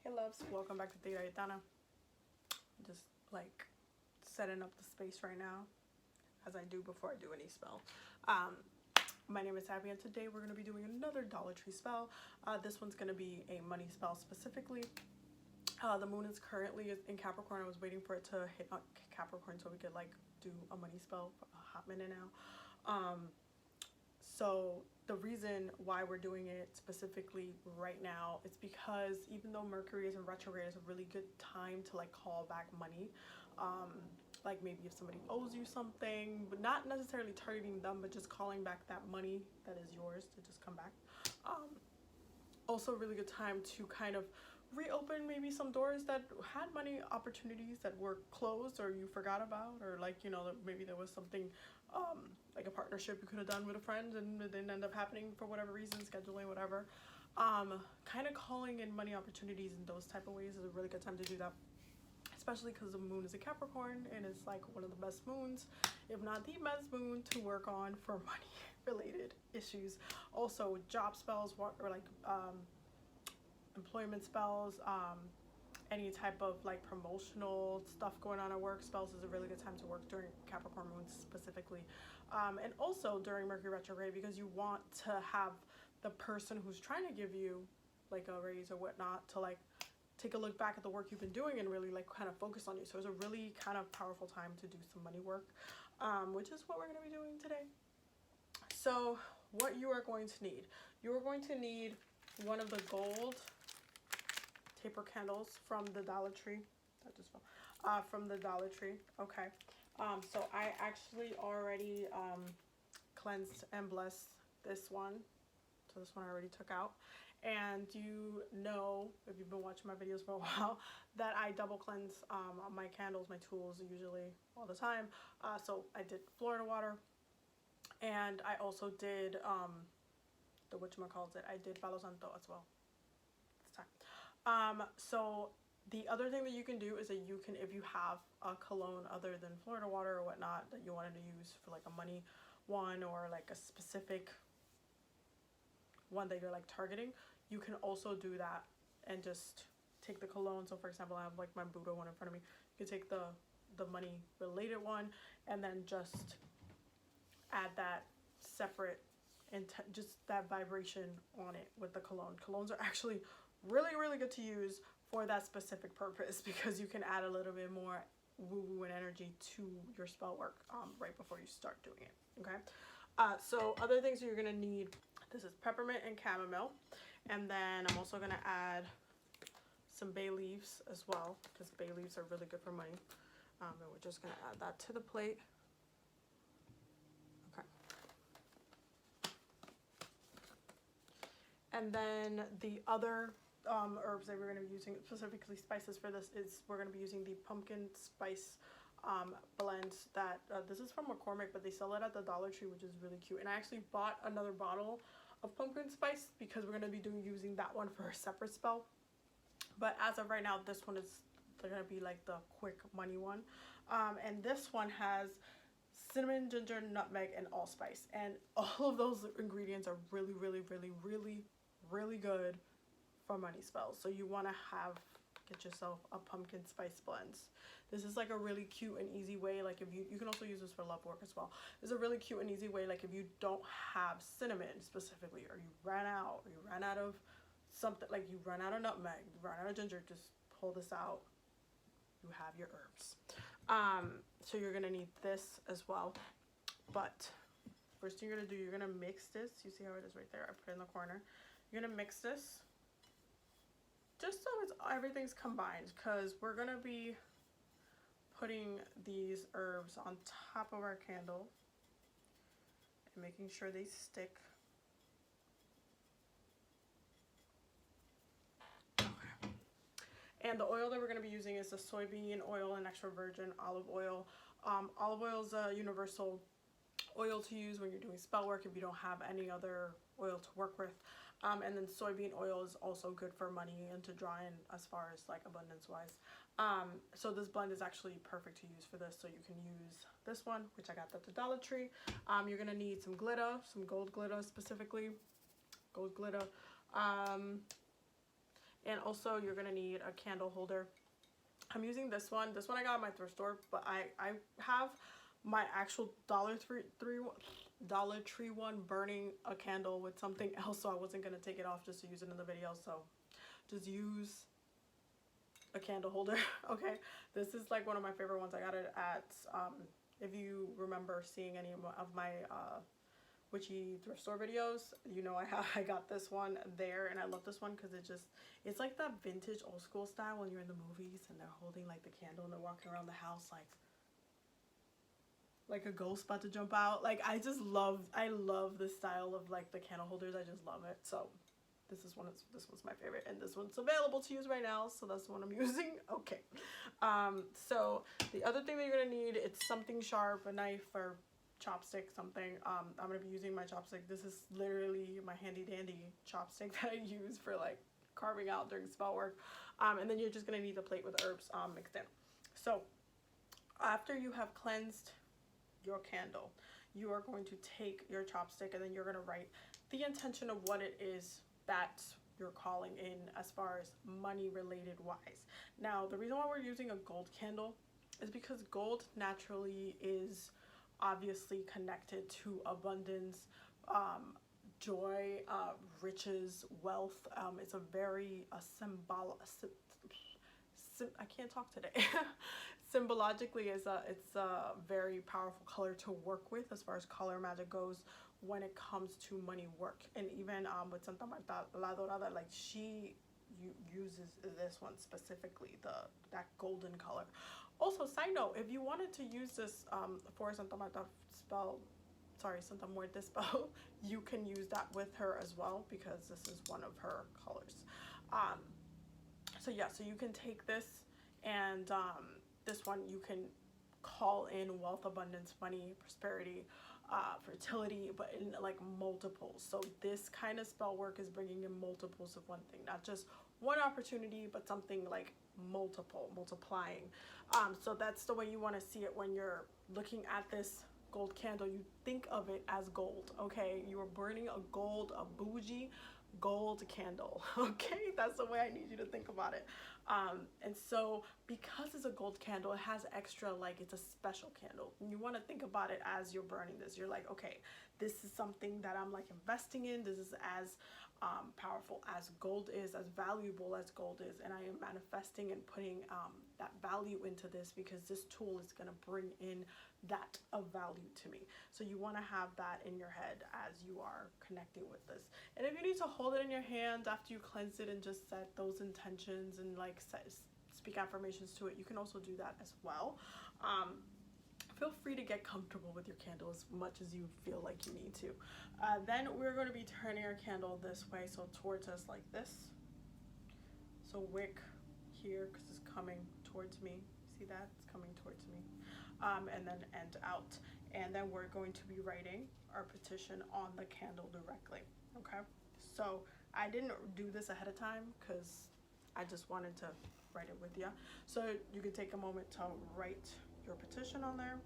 Hey loves, welcome back to TigeraGitana. Just like setting up the space right now as I do before I do any spell. My name is Abby and today we're going to be doing another Dollar Tree spell. This one's going to be a money spell specifically. The moon is currently in Capricorn. I was waiting for it to hit Capricorn so we could like do a money spell for a hot minute now. So the reason why we're doing it specifically right now is because even though Mercury is in retrograde, it's a really good time to like call back money. Like maybe if somebody owes you something, but not necessarily targeting them, but just calling back that money that is yours to just come back. Also a really good time to kind of reopen maybe some doors that had money opportunities that were closed or you forgot about, or like, you know, maybe there was something like a partnership you could have done with a friend and it didn't end up happening for whatever reason, scheduling, whatever. Kind of calling in money opportunities in those type of ways is a really good time to do that, especially because the moon is a Capricorn and it's like one of the best moons, if not the best moon, to work on for money related issues. Also job spells or like employment spells, any type of like promotional stuff going on at work. Spells is a really good time to work during Capricorn moons specifically, and also during Mercury retrograde, because you want to have the person who's trying to give you like a raise or whatnot to like take a look back at the work you've been doing and really like kind of focus on you. So it's a really kind of powerful time to do some money work, which is what we're going to be doing today. So what you are going to need, you are going to need one of the gold taper candles from the Dollar Tree. That just fell. From the Dollar Tree. Okay. So I actually already cleansed and blessed this one. So this one I already took out. And you know, if you've been watching my videos for a while, that I double cleanse my candles, my tools, usually all the time. So I did Florida water, and I also did the whatchamacallit, I did Palo Santo as well this time. So the other thing that you can do is that you can, if you have a cologne other than Florida water or whatnot that you wanted to use for like a money one or like a specific one that you're like targeting, you can also do that and just take the cologne. So for example, I have like my Buddha one in front of me. You can take the money related one and then just add that separate and just that vibration on it with the cologne. Colognes are actually really good to use for that specific purpose, because you can add a little bit more woo-woo and energy to your spell work right before you start doing it. Okay. So other things you're gonna need, this is peppermint and chamomile, and then I'm also gonna add some bay leaves as well, because bay leaves are really good for money. And we're just gonna add that to the plate. Okay. And then the other herbs that we're going to be using, specifically spices for this, is we're going to be using the pumpkin spice blend that this is from McCormick, but they sell it at the Dollar Tree, which is really cute. And I actually bought another bottle of pumpkin spice because we're going to be using that one for a separate spell. But as of right now, this one is going to be like the quick money one. And this one has cinnamon, ginger, nutmeg, and allspice, and all of those ingredients are really good for money spells. So you want to get yourself a pumpkin spice blends. This is like a really cute and easy way, like if you can also use this for love work as well. It's a really cute and easy way, like if you don't have cinnamon specifically, or you ran out of something, like you run out of nutmeg, you run out of ginger, just pull this out, you have your herbs. So you're gonna need this as well, but first thing you're gonna do, you're gonna mix this. You see how it is right there? I put it in the corner. You're gonna mix this just so everything's combined, because we're gonna be putting these herbs on top of our candle and making sure they stick. Okay. And the oil that we're gonna be using is the soybean oil and extra virgin olive oil. Olive oil is a universal oil to use when you're doing spell work if you don't have any other oil to work with. And then soybean oil is also good for money and to draw in as far as like abundance wise. So this blend is actually perfect to use for this. So you can use this one, which I got at the Dollar Tree. You're gonna need some glitter, some gold glitter specifically, gold glitter. And also you're gonna need a candle holder. I'm using this one. This one I got at my thrift store, but I have my actual Dollar Tree one burning a candle with something else, so I wasn't gonna take it off just to use it in the video. So just use a candle holder. Okay, this is like one of my favorite ones. I got it at if you remember seeing any of my witchy thrift store videos, you know I got this one there, and I love this one because it's like that vintage old school style when you're in the movies and they're holding like the candle and they're walking around the house like a ghost about to jump out. Like I love this style of like the candle holders. I just love it. So this one's my favorite, and this one's available to use right now, so that's the one I'm using. Okay, so the other thing that you're gonna need, it's something sharp, a knife or chopstick, something. I'm gonna be using my chopstick. This is literally my handy dandy chopstick that I use for like carving out during spell work. And then you're just gonna need a plate with herbs mixed in. So after you have cleansed your candle, you are going to take your chopstick and then you're gonna write the intention of what it is that you're calling in as far as money related wise. Now, the reason why we're using a gold candle is because gold naturally is obviously connected to abundance, joy, riches, wealth. It's a very symbol. I can't talk today. Symbologically, it's a very powerful color to work with as far as color magic goes when it comes to money work. And even with Santa Marta La Dorada, like she uses this one specifically, that golden color. Also, side note, if you wanted to use this for Santa Muerte spell, you can use that with her as well because this is one of her colors. So yeah, so you can take this, and this one you can call in wealth, abundance, money, prosperity, fertility, but in like multiples. So this kind of spell work is bringing in multiples of one thing, not just one opportunity, but something like multiplying. So that's the way you want to see it when you're looking at this gold candle. You think of it as gold. Okay, you are burning a bougie gold candle. Okay, that's the way I need you to think about it. And so because it's a gold candle, it has extra, like it's a special candle. You want to think about it as you're burning this. You're like, okay, this is something that I'm like investing in. This is as powerful as gold is, as valuable as gold is, and I am manifesting and putting that value into this because this tool is going to bring in that of value to me. So you want to have that in your head as you are connecting with this. And if you need to hold it in your hand after you cleanse it and just set those intentions and like speak affirmations to it, you can also do that as well. Feel free to get comfortable with your candle as much as you feel like you need to. Then we're going to be turning our candle this way, so towards us like this. So wick here because it's coming towards me. See that? It's coming towards me. And then end out. And then we're going to be writing our petition on the candle directly. Okay? So I didn't do this ahead of time because I just wanted to write it with you. So you can take a moment to write your petition on there.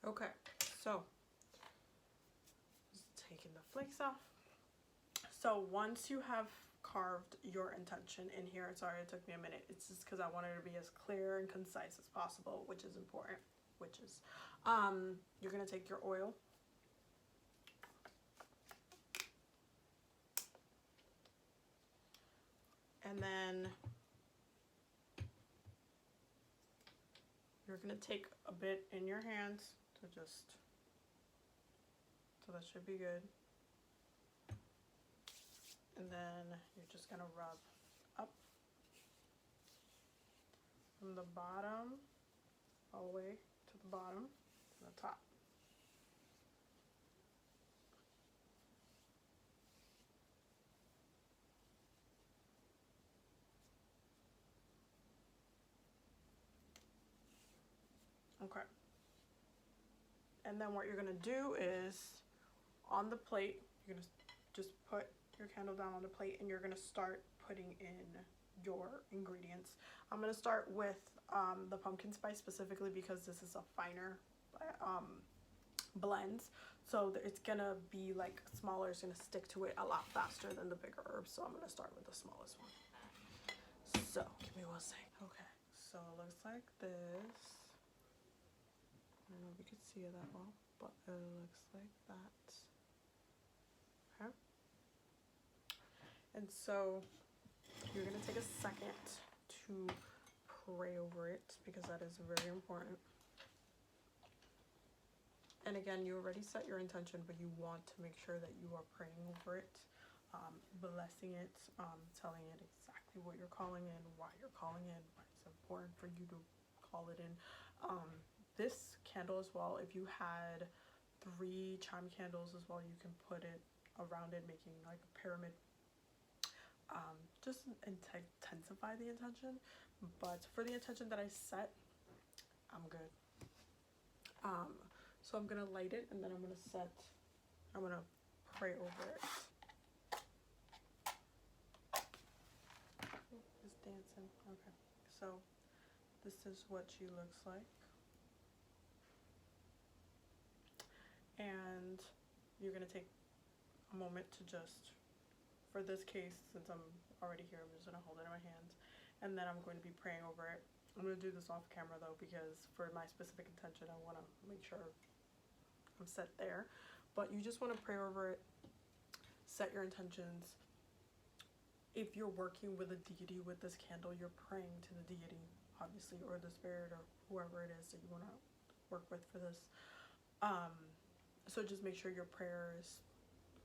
Okay, so just taking the flakes off. So once you have carved your intention in here, sorry it took me a minute, it's just because I wanted to be as clear and concise as possible, which is important, you're going to take your oil, and then you're going to take a bit in your hands so that should be good. And then you're just going to rub up from the bottom all the way to the bottom to the top. Okay, And then what you're gonna do is on the plate, you're gonna just put your candle down on the plate and you're gonna start putting in your ingredients. I'm gonna start with the pumpkin spice specifically because this is a finer blends, so it's gonna be like smaller. It's gonna stick to it a lot faster than the bigger herbs, so I'm gonna start with the smallest one. So give me one second. Okay, so it looks like this. I don't know if you can see it that well, but it looks like that. Okay, and so you're gonna take a second to pray over it because that is very important. And again, you already set your intention, but you want to make sure that you are praying over it, blessing it, telling it exactly what you're calling in, why you're calling in, why it's important for you to call it in. This candle as well, if you had 3 chime candles as well, you can put it around it, making like a pyramid. Just intensify the intention, but for the intention that I set, I'm good. So I'm gonna light it and then I'm gonna pray over it. It's dancing. Okay, so this is what she looks like. And you're gonna take a moment to just, for this case, since I'm already here, I'm just gonna hold it in my hands and then I'm going to be praying over it. I'm gonna do this off camera though, because for my specific intention, I wanna make sure I'm set there. But you just wanna pray over it, set your intentions. If you're working with a deity with this candle, you're praying to the deity, obviously, or the spirit or whoever it is that you wanna work with for this. So just make sure your prayer is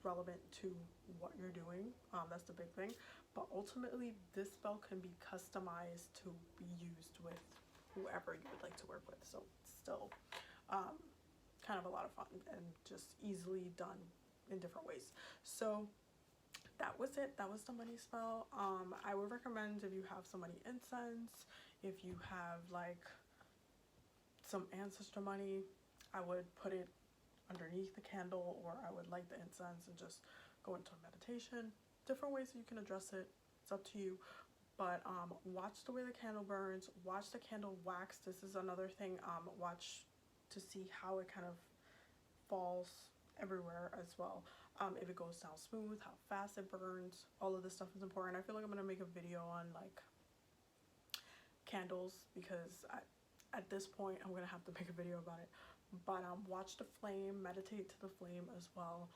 relevant to what you're doing. That's the big thing. But ultimately, this spell can be customized to be used with whoever you would like to work with. So it's still kind of a lot of fun and just easily done in different ways. So that was it. That was the money spell. I would recommend, if you have some money incense, if you have like some ancestor money, I would put it underneath the candle, or I would light the incense and just go into a meditation. Different ways that you can address it. It's up to you. But watch the way the candle burns. Watch the candle wax. This is another thing. Watch to see how it kind of falls everywhere as well. If it goes down smooth, how fast it burns. All of this stuff is important. I feel like I'm gonna make a video on like candles because at this point I'm gonna have to make a video about it. But watch the flame, meditate to the flame as well.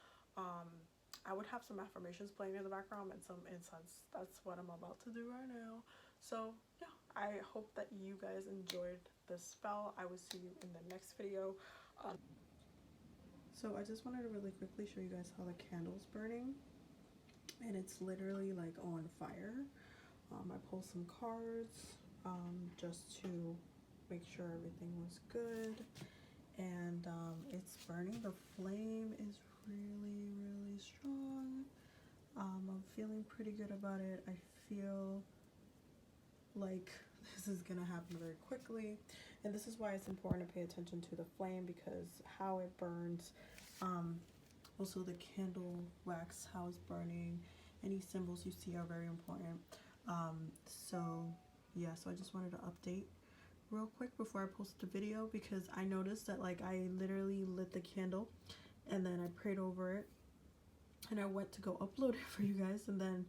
I would have some affirmations playing in the background and some incense. That's what I'm about to do right now. So yeah, I hope that you guys enjoyed this spell. I will see you in the next video. So I just wanted to really quickly show you guys how the candle's burning, and it's literally like on fire. I pulled some cards just to make sure everything was good, and it's burning. The flame is really strong. I'm feeling pretty good about it. I feel like this is gonna happen very quickly, and this is why it's important to pay attention to the flame, because how it burns, also the candle wax, how it's burning, any symbols you see are very important. So yeah, so I just wanted to update real quick before I post the video, because I noticed that like I literally lit the candle and then I prayed over it and I went to go upload it for you guys, and then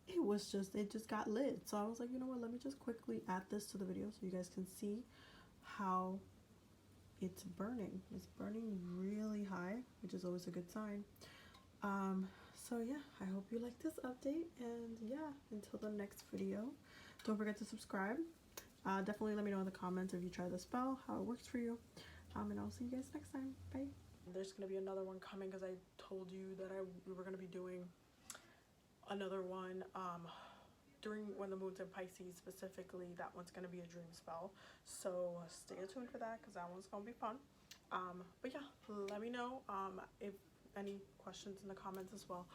it just got lit. So I was like, you know what, let me just quickly add this to the video so you guys can see how it's burning. It's burning really high, which is always a good sign. So yeah, I hope you like this update, and yeah, until the next video, don't forget to subscribe. Definitely let me know in the comments if you try the spell, how it works for you, and I'll see you guys next time. Bye. There's gonna be another one coming because I told you that we were gonna be doing another one during when the moon's in Pisces specifically. That one's gonna be a dream spell, so stay tuned for that because that one's gonna be fun. But yeah, let me know if any questions in the comments as well.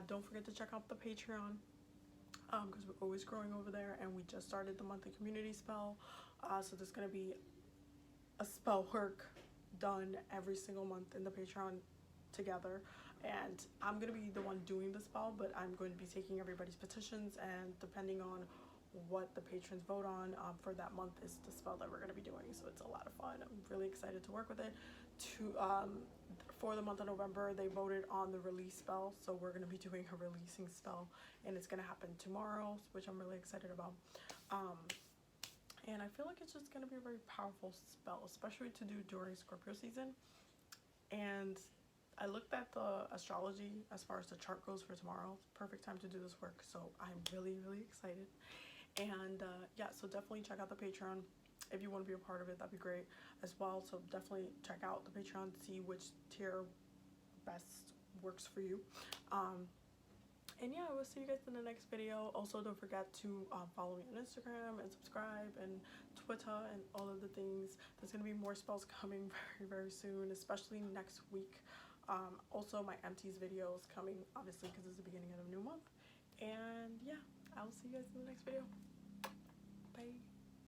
Don't forget to check out the Patreon because we're always growing over there, and we just started the monthly community spell, so there's gonna be a spell work done every single month in the Patreon together, and I'm gonna be the one doing the spell, but I'm going to be taking everybody's petitions, and depending on what the patrons vote on for that month is the spell that we're going to be doing. So it's a lot of fun. I'm really excited to work with it. For the month of November, they voted on the release spell, so we're going to be doing a releasing spell, and it's going to happen tomorrow, which I'm really excited about. And I feel like it's just going to be a very powerful spell, especially to do during Scorpio season. And I looked at the astrology as far as the chart goes for tomorrow. Perfect time to do this work, so I'm really, really excited. And yeah, so definitely check out the Patreon if you want to be a part of it. That'd be great as well. So definitely check out the Patreon, see which tier best works for you. And yeah, I will see you guys in the next video. Also, don't forget to follow me on Instagram and subscribe and Twitter and all of the things. There's going to be more spells coming very, very soon, especially next week. Also, my empties video is coming, obviously, because it's the beginning of a new month. And yeah, I'll see you guys in the next video.